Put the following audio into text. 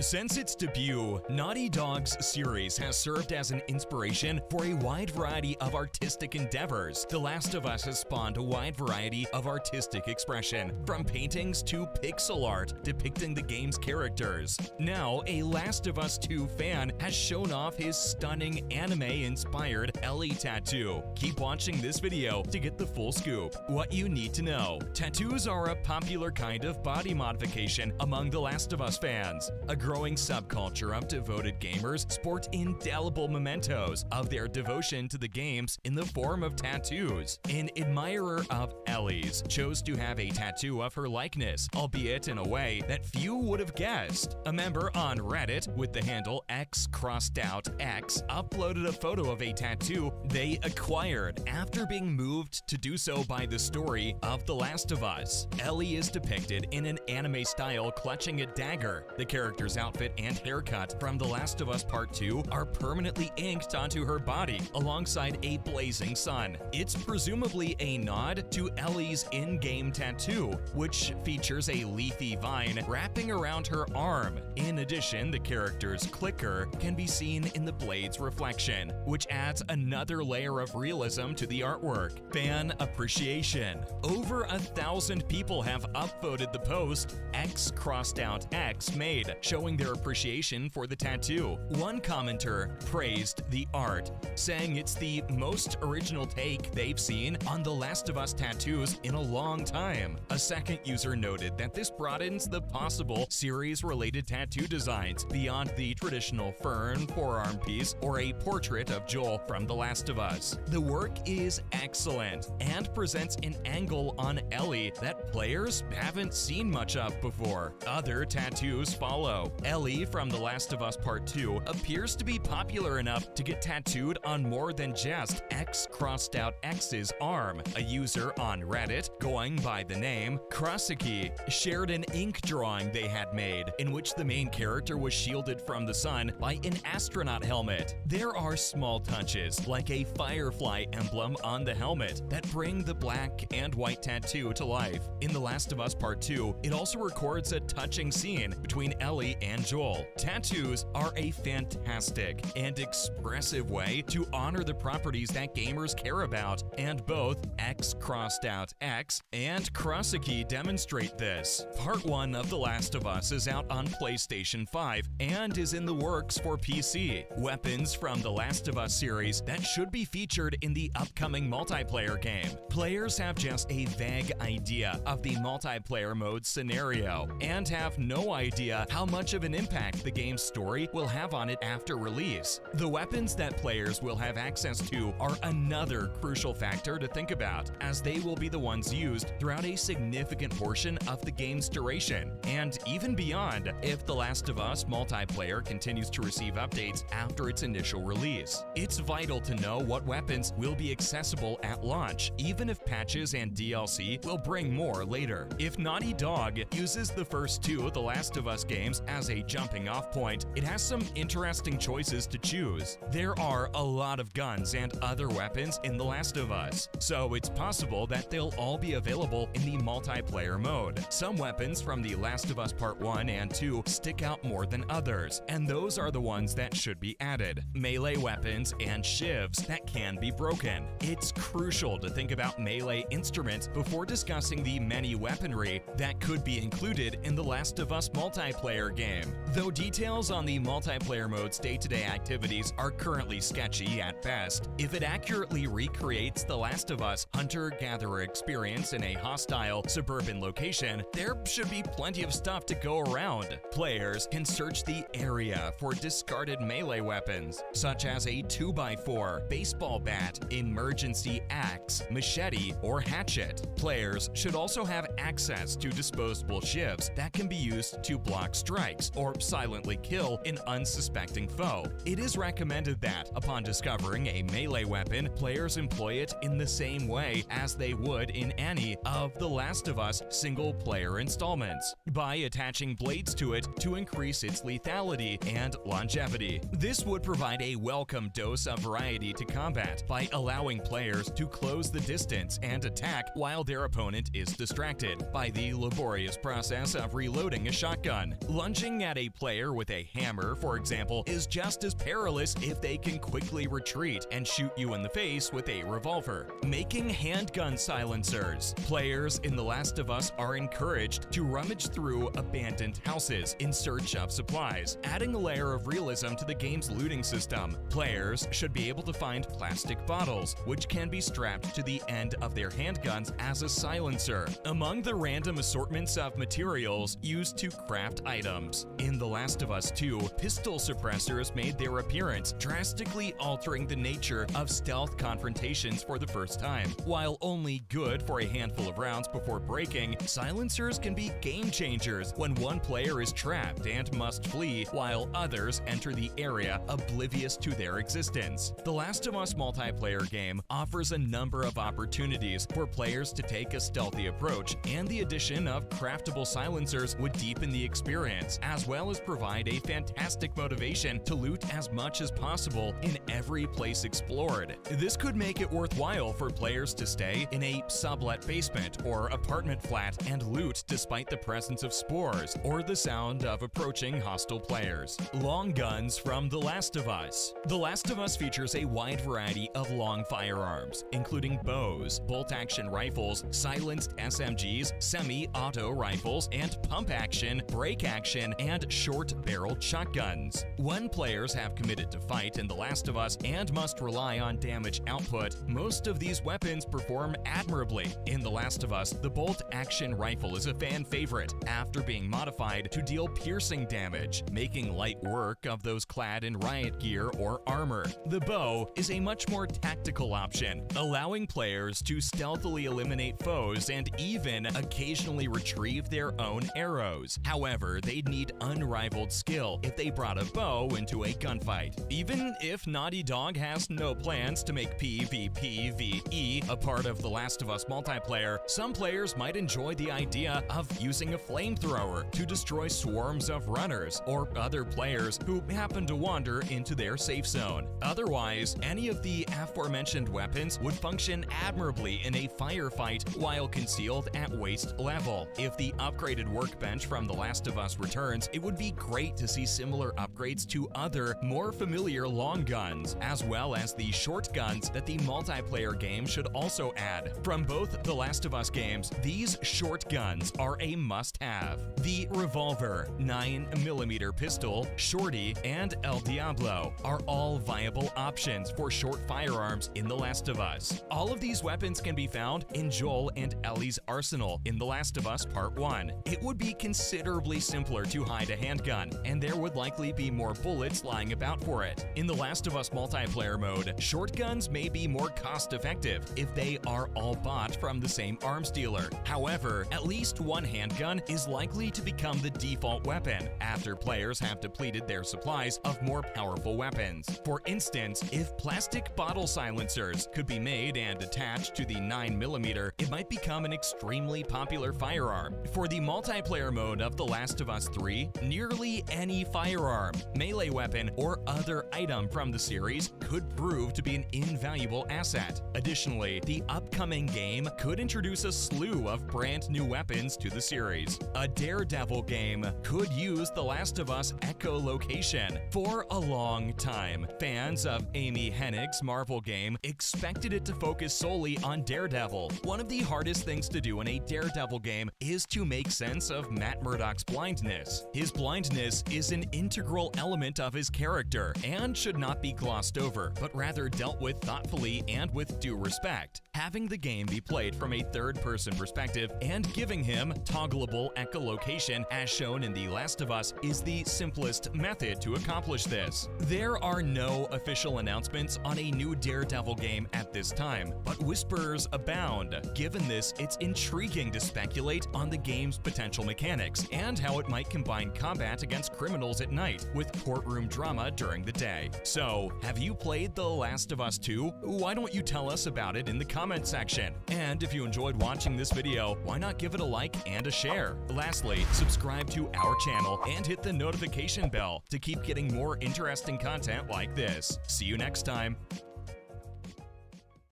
Since its debut, Naughty Dog's series has served as an inspiration for a wide variety of artistic endeavors. The Last of Us has spawned a wide variety of artistic expression, from paintings to pixel art depicting the game's characters. Now, a Last of Us 2 fan has shown off his stunning anime-inspired Ellie tattoo. Keep watching this video to get the full scoop. What you need to know. Tattoos are a popular kind of body modification among the Last of Us fans. A growing subculture of devoted gamers sport indelible mementos of their devotion to the games in the form of tattoos. An admirer of Ellie's chose to have a tattoo of her likeness, albeit in a way that few would have guessed. A member on Reddit with the handle x_x uploaded a photo of a tattoo they acquired after being moved to do so by the story of The Last of Us. Ellie is depicted in an anime style clutching a dagger. The character's outfit and haircut from The Last of Us Part 2 are permanently inked onto her body alongside a blazing sun. It's presumably a nod to Ellie's in-game tattoo, which features a leafy vine wrapping around her arm. In addition, the character's clicker can be seen in the blade's reflection, which adds another layer of realism to the artwork. Fan appreciation. Over 1,000 people have upvoted the post x_x made, showing their appreciation for the tattoo. One commenter praised the art, saying it's the most original take they've seen on The Last of Us tattoos in a long time. A second user noted that this broadens the possible series-related tattoo designs beyond the traditional fern forearm piece or a portrait of Joel from The Last of Us. The work is excellent and presents an angle on Ellie that players haven't seen much of before. Other tattoos follow. Ellie from The Last of Us Part 2 appears to be popular enough to get tattooed on more than just x_x's arm. A user on Reddit, going by the name Krasiki, shared an ink drawing they had made in which the main character was shielded from the sun by an astronaut helmet. There are small touches, like a firefly emblem on the helmet, that bring the black and white tattoo to life. In The Last of Us Part 2, it also records a touching scene between Ellie and Joel. Tattoos are a fantastic and expressive way to honor the properties that gamers care about, and both x_x and Krasiki demonstrate this. Part 1 of The Last of Us is out on PlayStation 5 and is in the works for PC. Weapons from The Last of Us series that should be featured in the upcoming multiplayer game. Players have just a vague idea of the multiplayer mode scenario and have no idea how much of an impact the game's story will have on it after release. The weapons that players will have access to are another crucial factor to think about, as they will be the ones used throughout a significant portion of the game's duration, and even beyond if The Last of Us multiplayer continues to receive updates after its initial release. It's vital to know what weapons will be accessible at launch, even if patches and DLC will bring more later. If Naughty Dog uses the first two of The Last of Us games as a jumping-off point, it has some interesting choices to choose. There are a lot of guns and other weapons in The Last of Us, so it's possible that they'll all be available in the multiplayer mode. Some weapons from The Last of Us Part 1 and 2 stick out more than others, and those are the ones that should be added. Melee weapons and shivs that can be broken. It's crucial to think about melee instruments before discussing the many weaponry that could be included in The Last of Us multiplayer game. Though details on the multiplayer mode's day-to-day activities are currently sketchy at best, if it accurately recreates The Last of Us hunter-gatherer experience in a hostile suburban location, there should be plenty of stuff to go around. Players can search the area for discarded melee weapons, such as a 2x4, baseball bat, emergency axe, machete, or hatchet. Players should also have access to disposable shivs that can be used to block strikes or silently kill an unsuspecting foe. It is recommended that, upon discovering a melee weapon, players employ it in the same way as they would in any of The Last of Us single-player installments, by attaching blades to it to increase its lethality and longevity. This would provide a welcome dose of variety to combat by allowing players to close the distance and attack while their opponent is distracted by the laborious process of reloading a shotgun. Lunging Swinging at a player with a hammer, for example, is just as perilous if they can quickly retreat and shoot you in the face with a revolver. Making handgun silencers. Players in The Last of Us are encouraged to rummage through abandoned houses in search of supplies, adding a layer of realism to the game's looting system. Players should be able to find plastic bottles, which can be strapped to the end of their handguns as a silencer, among the random assortments of materials used to craft items. In The Last of Us 2, pistol suppressors made their appearance, drastically altering the nature of stealth confrontations for the first time. While only good for a handful of rounds before breaking, silencers can be game changers when one player is trapped and must flee, while others enter the area oblivious to their existence. The Last of Us multiplayer game offers a number of opportunities for players to take a stealthy approach, and the addition of craftable silencers would deepen the experience, as well as provide a fantastic motivation to loot as much as possible in every place explored. This could make it worthwhile for players to stay in a sublet basement or apartment flat and loot despite the presence of spores or the sound of approaching hostile players. Long guns from The Last of Us. The Last of Us features a wide variety of long firearms, including bows, bolt-action rifles, silenced SMGs, semi-auto rifles, and pump-action, break-action, and short-barreled shotguns. When players have committed to fight in The Last of Us and must rely on damage output, most of these weapons perform admirably. In The Last of Us, the bolt-action rifle is a fan favorite after being modified to deal piercing damage, making light work of those clad in riot gear or armor. The bow is a much more tactical option, allowing players to stealthily eliminate foes and even occasionally retrieve their own arrows. However, they'd need unrivaled skill if they brought a bow into a gunfight. Even if Naughty Dog has no plans to make PvPvE a part of The Last of Us multiplayer, some players might enjoy the idea of using a flamethrower to destroy swarms of runners or other players who happen to wander into their safe zone. Otherwise, any of the aforementioned weapons would function admirably in a firefight while concealed at waist level. If the upgraded workbench from The Last of Us returns, it would be great to see similar upgrades to other, more familiar long guns, as well as the short guns that the multiplayer game should also add. From both The Last of Us games, these short guns are a must-have. The revolver, 9mm pistol, shorty, and El Diablo are all viable options for short firearms in The Last of Us. All of these weapons can be found in Joel and Ellie's arsenal in The Last of Us Part 1. It would be considerably simpler to hide a handgun, and there would likely be more bullets lying about for it. In The Last of Us multiplayer mode, shotguns may be more cost-effective if they are all bought from the same arms dealer. However, at least one handgun is likely to become the default weapon after players have depleted their supplies of more powerful weapons. For instance, if plastic bottle silencers could be made and attached to the 9mm, it might become an extremely popular firearm. For the multiplayer mode of The Last of Us 3, nearly any firearm, melee weapon, or other item from the series could prove to be an invaluable asset. Additionally, the upcoming game could introduce a slew of brand new weapons to the series. A Daredevil game could use The Last of Us echolocation. For a long time, fans of Amy Hennig's Marvel game expected it to focus solely on Daredevil. One of the hardest things to do in a Daredevil game is to make sense of Matt Murdock's blindness. His blindness is an integral element of his character and should not be glossed over, but rather dealt with thoughtfully and with due respect. Having the game be played from a third-person perspective and giving him toggleable echolocation as shown in The Last of Us is the simplest method to accomplish this. There are no official announcements on a new Daredevil game at this time, but whispers abound. Given this, it's intriguing to speculate on the game's potential mechanics and how it might combine combat against criminals at night with courtroom drama during the day. So, have you played The Last of Us 2? Why don't you tell us about it in the comment section? And if you enjoyed watching this video, why not give it a like and a share? Lastly, subscribe to our channel and hit the notification bell to keep getting more interesting content like this. See you next time.